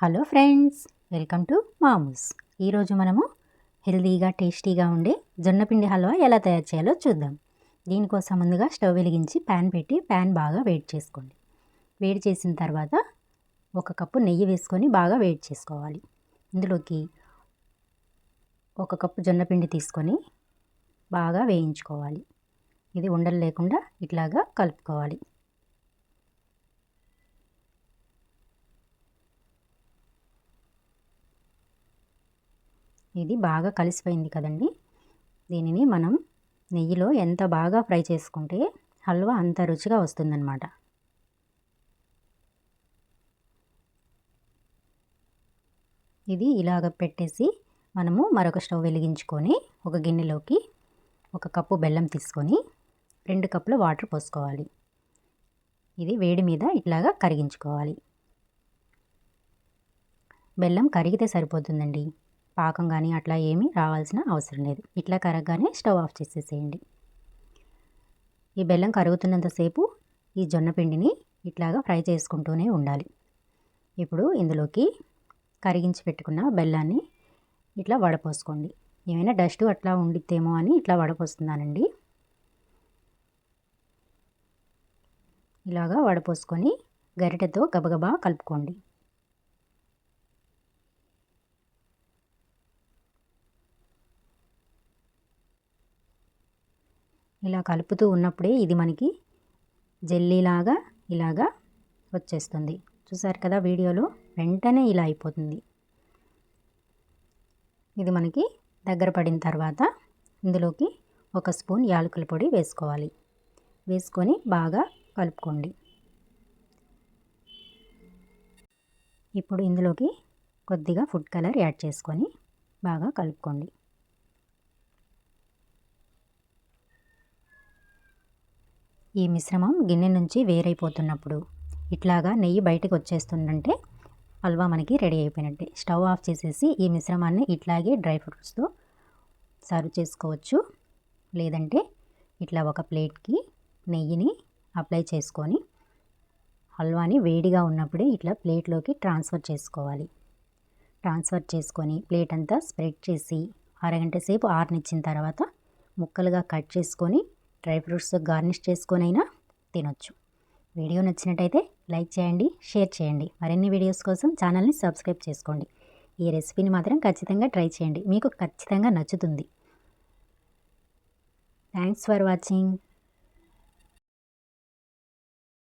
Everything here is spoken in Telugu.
Hello friends, welcome to Mamus. ఈరోజు మనము హెల్తీగా టేస్టీగా ఉండే జొన్నపిండి హల్వా ఎలా తయారు చేయాలో చూద్దాం. దీనికోసం ముందుగా స్టవ్ వెలిగించి ప్యాన్ పెట్టి ప్యాన్ బాగా వేడి చేసుకోండి. వేడి చేసిన తర్వాత 1 కప్పు నెయ్యి వేసుకొని బాగా వేడి చేసుకోవాలి. ఇందులోకి 1 కప్పు జొన్నపిండి తీసుకొని బాగా వేయించుకోవాలి. ఇది ఉండలు లేకుండా ఇట్లాగా కలుపుకోవాలి. ఇది బాగా కలిసిపోయింది కదండి. దీనిని మనం నెయ్యిలో ఎంత బాగా ఫ్రై చేసుకుంటే హల్వా అంత రుచిగా వస్తుందన్నమాట. ఇది ఇలాగ పెట్టేసి మనము మరొక స్టవ్ వెలిగించుకొని ఒక గిన్నెలోకి 1 కప్పు బెల్లం తీసుకొని 2 కప్పుల వాటర్ పోసుకోవాలి. ఇది వేడి మీద ఇట్లాగా కరిగించుకోవాలి. బెల్లం కరిగితే సరిపోతుందండి. పాకం కానీ అట్లా ఏమీ రావాల్సిన అవసరం లేదు. ఇట్లా కరగగానే స్టవ్ ఆఫ్ చేసేసేయండి. ఈ బెల్లం కరుగుతున్నంతసేపు ఈ జొన్న పిండిని ఇట్లాగా ఫ్రై చేసుకుంటూనే ఉండాలి. ఇప్పుడు ఇందులోకి కరిగించి పెట్టుకున్న బెల్లాన్ని ఇట్లా వడపోసుకోండి. ఏమైనా డస్ట్ అట్లా ఉండిద్దేమో అని ఇట్లా వడపోస్తున్నానండి. ఇలాగా వడపోసుకొని గరిటెతో గబగబా కలుపుకోండి. ఇలా కలుపుతూ ఉన్నప్పుడే ఇది మనకి జెల్లీలాగా ఇలాగా వచ్చేస్తుంది. చూసారు కదా వీడియోలో, వెంటనే ఇలా అయిపోతుంది. ఇది మనకి దగ్గర పడిన తర్వాత ఇందులోకి 1 స్పూన్ యాలకుల పొడి వేసుకోవాలి. వేసుకొని బాగా కలుపుకోండి. ఇప్పుడు ఇందులోకి కొద్దిగా ఫుడ్ కలర్ యాడ్ చేసుకొని బాగా కలుపుకోండి. ఈ మిశ్రమం గిన్నె నుంచి వేరైపోతున్నప్పుడు ఇట్లాగా నెయ్యి బయటకు వచ్చేస్తుందంటే హల్వా మనకి రెడీ అయిపోయినట్టే. స్టవ్ ఆఫ్ చేసేసి ఈ మిశ్రమాన్ని ఇట్లాగే డ్రై ఫ్రూట్స్తో సర్వ్ చేసుకోవచ్చు. లేదంటే ఇట్లా ఒక ప్లేట్కి నెయ్యిని అప్లై చేసుకొని హల్వాని వేడిగా ఉన్నప్పుడే ఇట్లా ప్లేట్లోకి ట్రాన్స్ఫర్ చేసుకోవాలి. ట్రాన్స్ఫర్ చేసుకొని ప్లేట్ అంతా స్ప్రెడ్ చేసి అరగంట సేపు ఆరనిచ్చిన తర్వాత ముక్కలుగా కట్ చేసుకొని డ్రై ఫ్రూట్స్తో గార్నిష్ చేసుకొనైనా తినొచ్చు. వీడియో నచ్చినట్టయితే లైక్ చేయండి, షేర్ చేయండి. మరిన్ని వీడియోస్ కోసం ఛానల్ని సబ్స్క్రైబ్ చేసుకోండి. ఈ రెసిపీని మాత్రం ఖచ్చితంగా ట్రై చేయండి, మీకు ఖచ్చితంగా నచ్చుతుంది. Thanks for watching.